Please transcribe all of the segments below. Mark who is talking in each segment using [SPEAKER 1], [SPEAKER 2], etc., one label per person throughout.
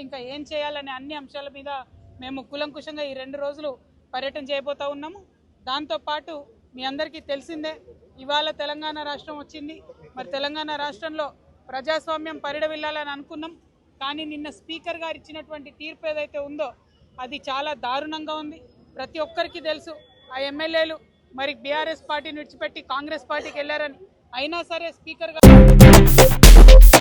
[SPEAKER 1] ఇంకా ఏం చేయాలనే అన్ని అంశాల మీద మేము కులంకుశంగా ఈ 2 రోజులు పర్యటన చేయబోతా ఉన్నాము। దాంతో పాటు మీ అందరికీ తెలిసిందే ఇవాళ తెలంగాణ రాష్ట్రం వచ్చింది। మరి తెలంగాణ రాష్ట్రంలో ప్రజాస్వామ్యం పరిడవిల్లాలని అనుకున్నాం, కానీ నిన్న స్పీకర్ గారు ఇచ్చినటువంటి తీర్పు ఏదైతే ఉందో అది చాలా దారుణంగా ఉంది। ప్రతి ఒక్కరికి తెలుసు ఆ ఎమ్మెల్యేలు మరి బీఆర్ఎస్ పార్టీని విడిచిపెట్టి కాంగ్రెస్ పార్టీకి వెళ్ళారని। అయినా సరే స్పీకర్ గారు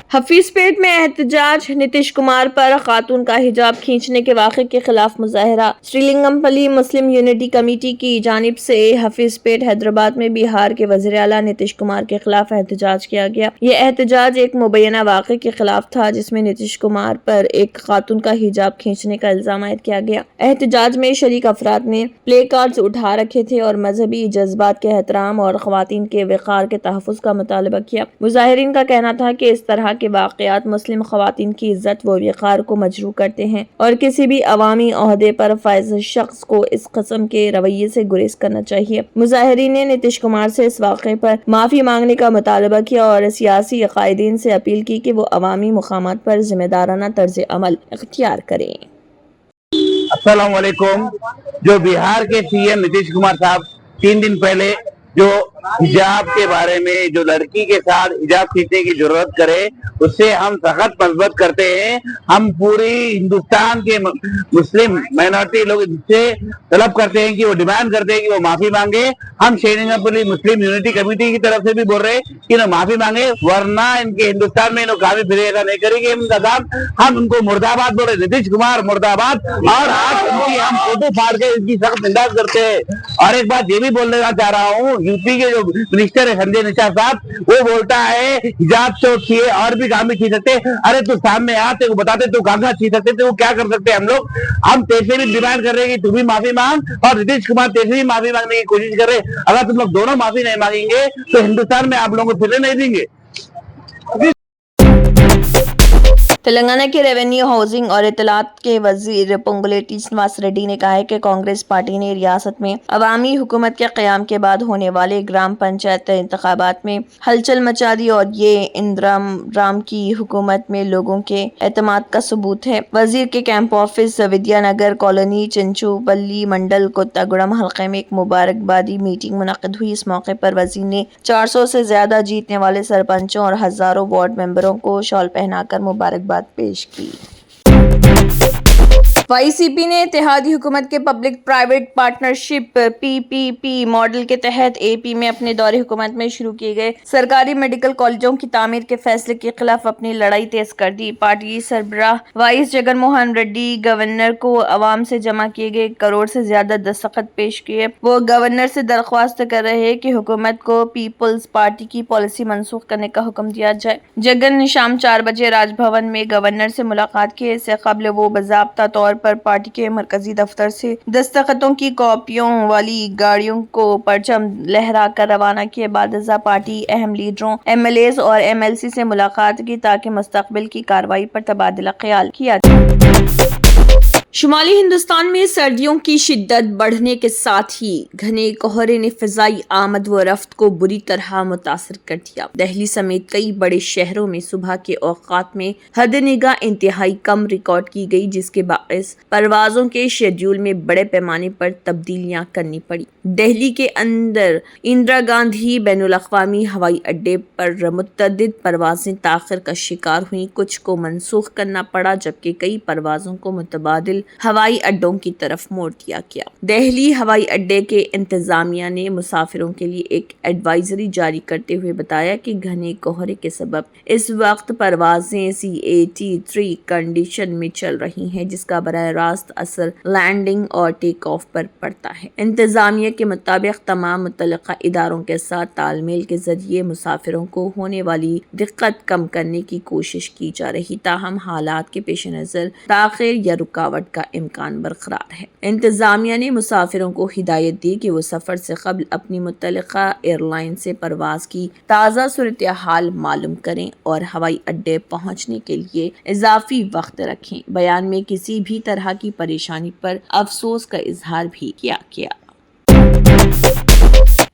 [SPEAKER 2] حفیظ پیٹ میں احتجاج، نتیش کمار پر خاتون کا حجاب کھینچنے کے واقعے کے خلاف مظاہرہ۔ سری لنگم پلی مسلم یونٹی کمیٹی کی جانب سے حفیظ پیٹ حیدرآباد میں بہار کے وزیر اعلیٰ نتیش کمار کے خلاف احتجاج کیا گیا۔ یہ احتجاج ایک مبینہ واقعے کے خلاف تھا جس میں نتیش کمار پر ایک خاتون کا حجاب کھینچنے کا الزام عائد کیا گیا۔ احتجاج میں شریک افراد نے پلے کارڈز اٹھا رکھے تھے اور مذہبی جذبات کے احترام اور خواتین کے وقار کے تحفظ کا مطالبہ کیا۔ مظاہرین کا کہنا تھا کہ اس طرح کے واقعات مسلم خواتین کی عزت و وقار کو مجروح کرتے ہیں اور کسی بھی عوامی عہدے پر فائز شخص کو اس قسم کے رویے سے گریز کرنا چاہیے۔ مظاہرین نے نتیش کمار سے اس واقعے پر معافی مانگنے کا مطالبہ کیا اور سیاسی قائدین سے اپیل کی کہ وہ عوامی مقامات پر ذمہ دارانہ طرز عمل اختیار کریں۔
[SPEAKER 3] السلام علیکم۔ جو بہار کے سی ایم نتیش کمار صاحب 3 دن پہلے جو حجاب کے بارے میں جو لڑکی کے ساتھ حجاب کھینچنے کی ضرورت کرے اس سے ہم سخت مذمت کرتے ہیں۔ ہم پوری ہندوستان کے مسلم مائنورٹی لوگ سے طلب کرتے ہیں کہ وہ ڈیمانڈ کرتے ہیں کہ وہ معافی مانگے۔ ہم شیرنگپلی مسلم یونٹی کمیٹی کی طرف سے بھی بول رہے ہیں کہ انہوں معافی مانگے ورنہ ان کے ہندوستان میں انہوں کافی پھر ایسا نہیں کریں گے ان کا ساتھ۔ ہم ان کو مرد آباد بول رہے، نتیش کمار مرد آباد، اور آج ان کی ہم فوٹو پھاڑ کے ان کی سخت امداد کرتے ہیں۔ اور ایک بات یہ بھی بولنا چاہ رہا ہوں، یو پی کے جو منسٹر ہے سنجے نشاط صاحب، وہ بولتا ہے حجاب سے چھیے اور بھی کام بھی چھین سکتے۔ ارے تو سامنے آتے کو بتاتے تو کہاں چھین سکتے تھے، وہ کیا کر سکتے ہم لوگ؟ ہم تیسے بھی ڈیمانڈ کر رہے ہیں کہ تم بھی معافی مانگ اور نتیش کمار تیسے بھی معافی مانگنے کی کوشش کر رہے۔ اگر تم لوگ دونوں معافی نہیں مانگیں گے تو ہندوستان میں آپ لوگوں کو پھرنے نہیں دیں گے۔
[SPEAKER 2] تلنگانہ کے ریونیو، ہاؤسنگ اور اطلاعات کے وزیر پونگولیٹی سرینواس ریڈی نے کہا ہے کہ کانگریس پارٹی نے ریاست میں عوامی حکومت کے قیام کے بعد ہونے والے گرام پنچایت انتخابات میں ہلچل مچا دی اور یہ اندرا رام کی حکومت میں لوگوں کے اعتماد کا ثبوت ہے۔ وزیر کے کیمپ آفس ودیا نگر کالونی چنچو پلی منڈل کوتاگوڑم حلقے میں ایک مبارکبادی میٹنگ منعقد ہوئی۔ اس موقع پر وزیر نے 400 سے زیادہ جیتنے والے سرپنچوں اور ہزاروں وارڈ ممبروں کو شال پہنا کر مبارکباد پیش کی۔ وائی سی پی نے اتحادی حکومت کے public private partnership PPP model کے تحت اے پی میں اپنے دور حکومت میں شروع کیے گئے سرکاری میڈیکل کالجوں کی تعمیر کے فیصلے کے خلاف اپنی لڑائی تیز کر دی۔ پارٹی سربراہ وائس جگن موہن ریڈی گورنر کو عوام سے جمع کیے گئے 1 کروڑ سے زیادہ دستخط پیش کیے۔ وہ گورنر سے درخواست کر رہے ہیں کہ حکومت کو پیپلز پارٹی کی پالیسی منسوخ کرنے کا حکم دیا جائے۔ جگن شام 4 بجے راج بھون میں گورنر سے ملاقات کی۔ اس سے قبل وہ باضابطہ طور پر پارٹی کے مرکزی دفتر سے دستخطوں کی کاپیوں والی گاڑیوں کو پرچم لہرا کر روانہ کیے۔ بعد ازاں پارٹی اہم لیڈروں، MLAs اور MLC سے ملاقات کی تاکہ مستقبل کی کارروائی پر تبادلہ خیال کیا جائے۔ شمالی ہندوستان میں سردیوں کی شدت بڑھنے کے ساتھ ہی گھنے کہرے نے فضائی آمد و رفت کو بری طرح متاثر کر دیا۔ دہلی سمیت کئی بڑے شہروں میں صبح کے اوقات میں حد نگاہ انتہائی کم ریکارڈ کی گئی، جس کے باعث پروازوں کے شیڈول میں بڑے پیمانے پر تبدیلیاں کرنی پڑی۔ دہلی کے اندر اندرا گاندھی بین الاقوامی ہوائی اڈے پر متعدد پروازیں تاخیر کا شکار ہوئیں، کچھ کو منسوخ کرنا پڑا جبکہ کئی پروازوں کو متبادل ہوائی اڈوں کی طرف موڑ دیا گیا۔ دہلی ہوائی اڈے کے انتظامیہ نے مسافروں کے لیے ایک ایڈوائزری جاری کرتے ہوئے بتایا کہ گھنے کہرے کے سبب اس وقت پروازیں CAT3 کنڈیشن میں چل رہی ہیں، جس کا براہ راست اثر لینڈنگ اور ٹیک آف پر پڑتا ہے۔ انتظامیہ کے مطابق تمام متعلقہ اداروں کے ساتھ تال میل کے ذریعے مسافروں کو ہونے والی دقت کم کرنے کی کوشش کی جا رہی، تاہم حالات کے پیش نظر تاخیر یا رکاوٹ کا امکان برقرار ہے۔ انتظامیہ نے مسافروں کو ہدایت دی کہ وہ سفر سے قبل اپنی متعلقہ ایئر لائن سے پرواز کی تازہ صورتحال معلوم کریں اور ہوائی اڈے پہنچنے کے لیے اضافی وقت رکھیں۔ بیان میں کسی بھی طرح کی پریشانی پر افسوس کا اظہار بھی کیا گیا۔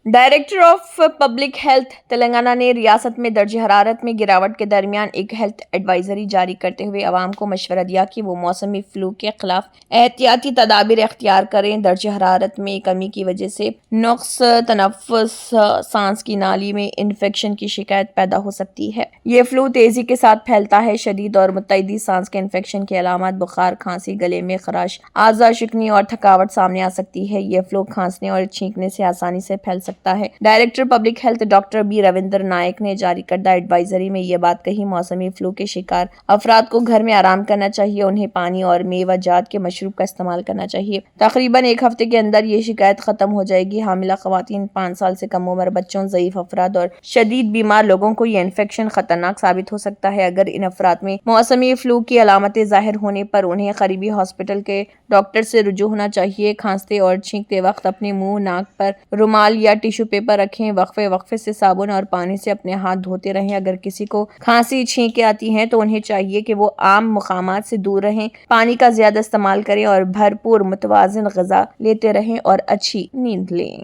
[SPEAKER 2] Director of public health Telangana نے ریاست میں درجہ حرارت میں گراوٹ کے درمیان ایک ہیلتھ ایڈوائزری جاری کرتے ہوئے عوام کو مشورہ دیا کہ وہ موسمی فلو کے خلاف احتیاطی تدابیر اختیار کریں۔ درجہ حرارت میں کمی کی وجہ سے نقص تنفس، سانس کی نالی میں انفیکشن کی شکایت پیدا ہو سکتی ہے۔ یہ فلو تیزی کے ساتھ پھیلتا ہے۔ شدید اور متعدی سانس کے انفیکشن کی علامات بخار، کھانسی، گلے میں خراش، اعضاء شکنی اور تھکاوٹ سامنے آ سکتی ہے۔ یہ فلو کھانسنے اور چھینکنے سے آسانی سے پھیل سکتی ہے۔ سکتا ہے۔ Director public health doctor B Ravinder Naik نے جاری کردہ ایڈوائزری میں یہ بات کہی۔ موسمی فلو کے شکار افراد کو گھر میں آرام کرنا چاہیے، انہیں پانی اور میوہ جات کے مشروب کا استعمال کرنا چاہیے۔ تقریباً ایک ہفتے کے اندر یہ شکایت ختم ہو جائے گی۔ حاملہ خواتین، 5 سال سے کم عمر بچوں، ضعیف افراد اور شدید بیمار لوگوں کو یہ انفیکشن خطرناک ثابت ہو سکتا ہے۔ اگر ان افراد میں موسمی فلو کی علامتیں ظاہر ہونے پر انہیں قریبی ہاسپٹل کے ڈاکٹر سے رجوع ہونا چاہیے۔ کھانستے اور چھینکتے وقت اپنے منہ، ناک پر رومال یا ٹیشو پیپر رکھیں۔ وقفے وقفے سے صابن اور پانی سے اپنے ہاتھ دھوتے رہیں۔ اگر کسی کو کھانسی، چھینکیں آتی ہیں تو انہیں چاہیے کہ وہ عام مقامات سے دور رہیں، پانی کا زیادہ استعمال کریں اور بھرپور متوازن غذا لیتے رہیں اور اچھی نیند لیں۔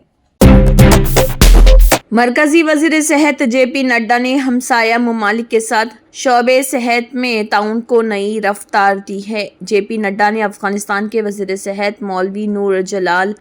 [SPEAKER 2] مرکزی وزیر صحت جے پی نڈا نے ہمسایہ ممالک کے ساتھ شعبۂ صحت میں تعاون کو نئی رفتار دی ہے۔ جے پی نڈا نے افغانستان کے وزیر صحت مولوی نور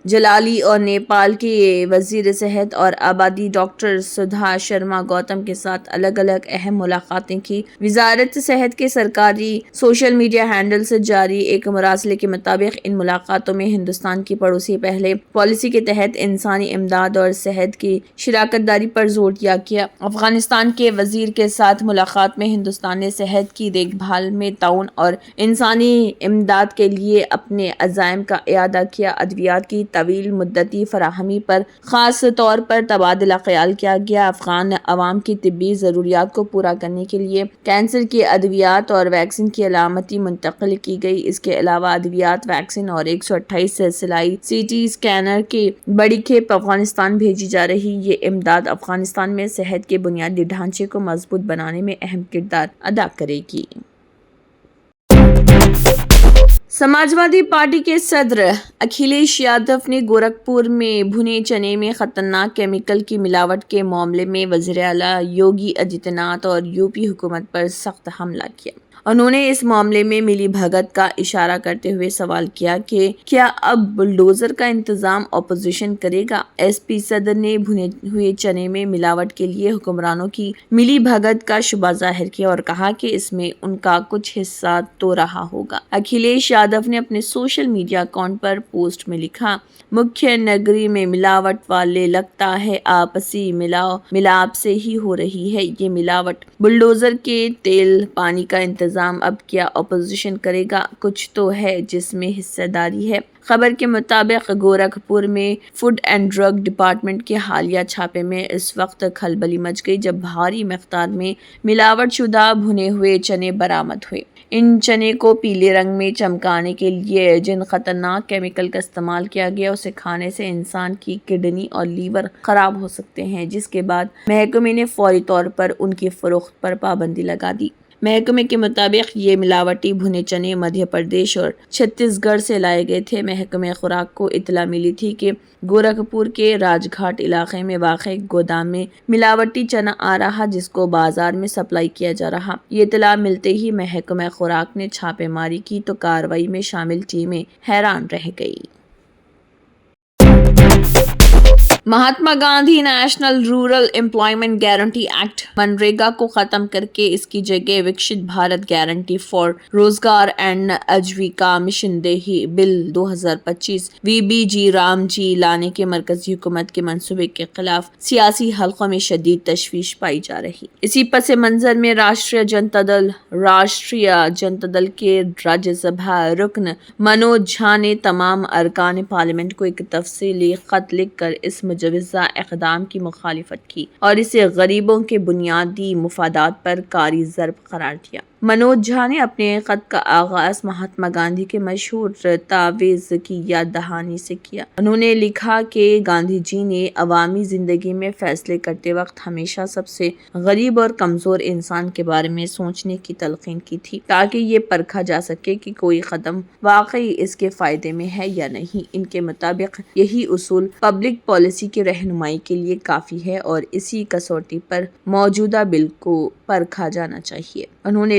[SPEAKER 2] جلالی اور نیپال کے وزیر صحت اور آبادی ڈاکٹر سدھا شرما گوتم کے ساتھ الگ الگ اہم ملاقاتیں کی۔ وزارت صحت کے سرکاری سوشل میڈیا ہینڈل سے جاری ایک مراسلے کے مطابق ان ملاقاتوں میں ہندوستان کی پڑوسی پہلے پالیسی کے تحت انسانی امداد اور صحت کی شراکت داری پر زور دیا گیا۔ افغانستان کے وزیر کے ساتھ ملاقات میں ہندوستان نے صحت کی دیکھ بھال میں تعاون اور انسانی امداد کے لیے اپنے عزائم کا اعادہ کیا۔ ادویات کی طویل مدتی فراہمی پر خاص طور پر تبادلہ خیال کیا گیا۔ افغان عوام کی طبی ضروریات کو پورا کرنے کے لیے کینسر کی ادویات اور ویکسین کی علامتی منتقل کی گئی۔ اس کے علاوہ ادویات، ویکسین اور 128 سلائی سی ٹی اسکینر کی بڑی کھیپ افغانستان بھیجی جا رہی۔ یہ امداد افغانستان میں صحت کے بنیادی ڈھانچے کو مضبوط بنانے میں اہم کردار ادا کرے گی۔ سماجوادی پارٹی کے صدر اکھلیش یادو نے گورکھپور میں بھنے چنے میں خطرناک کیمیکل کی ملاوٹ کے معاملے میں وزیر اعلیٰ یوگی آدتیہ ناتھ اور یوپی حکومت پر سخت حملہ کیا۔ انہوں نے اس معاملے میں ملی بھگت کا اشارہ کرتے ہوئے سوال کیا کہ کیا اب بلڈوزر کا انتظام اپوزیشن کرے گا؟ ایس پی صدر نے بھنے ہوئے چنے میں ملاوٹ کے لیے حکمرانوں کی ملی بھگت کا شبہ ظاہر کیا اور کہا کہ اس میں ان کا کچھ حصہ تو رہا ہوگا۔ اکھلیش یادو نے اپنے سوشل میڈیا اکاؤنٹ پر پوسٹ میں لکھا، مکھیہ نگری میں ملاوٹ والے لگتا ہے آپسی ملاپ سے ہی ہو رہی ہے یہ ملاوٹ۔ بلڈوزر کے تیل پانی کا انتظام اب کیا اپوزیشن کرے گا؟ کچھ تو ہے جس میں حصہ داری ہے۔ خبر کے مطابق گورکھپور میں فوڈ اینڈ ڈرگ ڈپارٹمنٹ کے حالیہ چھاپے میں اس وقت کھلبلی مچ گئی جب بھاری مقدار میں ملاوٹ شدہ بھنے ہوئے چنے برآمد ہوئے۔ ان چنے کو پیلے رنگ میں چمکانے کے لیے جن خطرناک کیمیکل کا استعمال کیا گیا اسے کھانے سے انسان کی کڈنی اور لیور خراب ہو سکتے ہیں، جس کے بعد محکمے نے فوری طور پر ان کی فروخت پر پابندی لگا دی۔ محکمے کے مطابق یہ ملاوٹی بھنے چنے مدھیہ پردیش اور چھتیس گڑھ سے لائے گئے تھے۔ محکمہ خوراک کو اطلاع ملی تھی کہ گورکھپور کے راج گھاٹ علاقے میں واقع گودام میں ملاوٹی چنا آ رہا جس کو بازار میں سپلائی کیا جا رہا۔ یہ اطلاع ملتے ہی محکمہ خوراک نے چھاپے ماری کی تو کارروائی میں شامل ٹیمیں حیران رہ گئی۔ Mahatma Gandhi national rural employment guarantee act MNREGA کو ختم کر کے اس کی جگہ وکشت بھارت گارنٹی فار روزگار اینڈ آجیویکا مشن دیہی بل 2025 وی بی جی رام جی لانے کے مرکزی حکومت کے منصوبے کے خلاف سیاسی حلقوں میں شدید تشویش پائی جا رہی۔ اسی پس منظر میں راشٹریہ جنتا دل کے راجیہ سبھا رکن منوج جھا نے تمام ارکان پارلیمنٹ کو ایک تفصیلی خط لکھ کر اس مجوزہ اقدام کی مخالفت کی اور اسے غریبوں کے بنیادی مفادات پر کاری ضرب قرار دیا۔ منوج جھا نے اپنے خط کا آغاز مہاتما گاندھی کے مشہور تاویز کی یاد دہانی سے کیا۔ انہوں نے لکھا کہ گاندھی جی نے عوامی زندگی میں فیصلے کرتے وقت ہمیشہ سب سے غریب اور کمزور انسان کے بارے میں سوچنے کی تلقین کی تھی تاکہ یہ پرکھا جا سکے کہ کوئی قدم واقعی اس کے فائدے میں ہے یا نہیں۔ ان کے مطابق یہی اصول پبلک پالیسی کی رہنمائی کے لیے کافی ہے اور اسی کسوٹی پر موجودہ بل کو پرکھا جانا چاہیے۔ انہوں نے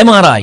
[SPEAKER 4] MRI,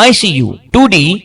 [SPEAKER 4] ICU, 2D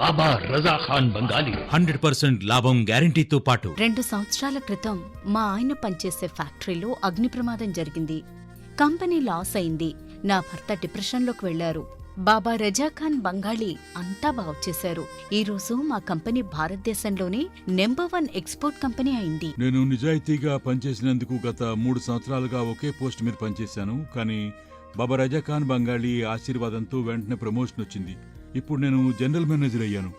[SPEAKER 5] బాబా రజా ఖాన్ బంగాలి 100% లాభం గ్యారెంటీతో పాటు
[SPEAKER 6] 2 సంవత్సరాల క్రితం మా ఆయన పనిచేసే ఫ్యాక్టరీలో అగ్ని ప్రమాదం జరిగింది. కంపెనీ లాస్ అయింది. నా భర్త డిప్రెషన్లోకి వెళ్లారు. బాబా రజాఖాన్ బంగాళీ అంతా బాగు చేశారు. ఈ రోజు మా కంపెనీ భారతదేశంలోనే నెంబర్ 1 ఎక్స్పోర్ట్ కంపెనీ అయింది.
[SPEAKER 7] నేను నిజాయితీగా పనిచేసినందుకు గత 3 సంవత్సరాలుగా ఒకే పోస్ట్ మీద పనిచేశాను. కానీ బాబా రజాఖాన్ బంగాళీ ఆశీర్వాదంతో వెంటనే ప్రమోషన్ వచ్చింది. ఇప్పుడు నేను జనరల్ మేనేజర్ అయ్యాను.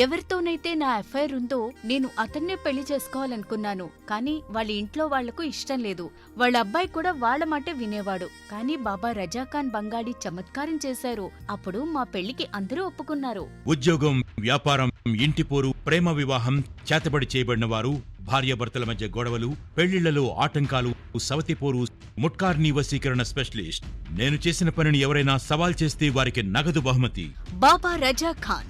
[SPEAKER 6] ఎవరితోనైతే నా అఫైర్ ఉందో నేను అతన్నే పెళ్లి చేసుకోవాలనుకున్నాను. కానీ వాళ్ళ ఇంట్లో వాళ్లకు ఇష్టం లేదు. వాళ్ళ అబ్బాయి కూడా వాళ్ళ మాటే వినేవాడు. కానీ బాబా రజాఖాన్ బంగాళీ చమత్కారం చేశారు. అప్పుడు మా పెళ్లికి అందరూ ఒప్పుకున్నారు.
[SPEAKER 5] ఉద్యోగం, వ్యాపారం, ఇంటి పోరు, ప్రేమ వివాహం, చేతబడి చేయబడిన వారు, భార్యాభర్తల మధ్య గొడవలు, పెళ్లిళ్లలో ఆటంకాలు, సవతిపోరు, ముట్కార్నీ వశీకరణ స్పెషలిస్ట్. నేను చేసిన పనిని ఎవరైనా సవాల్ చేస్తే వారికి నగదు బహుమతి.
[SPEAKER 6] బాబా రజాఖాన్,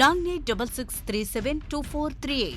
[SPEAKER 6] 9866372438।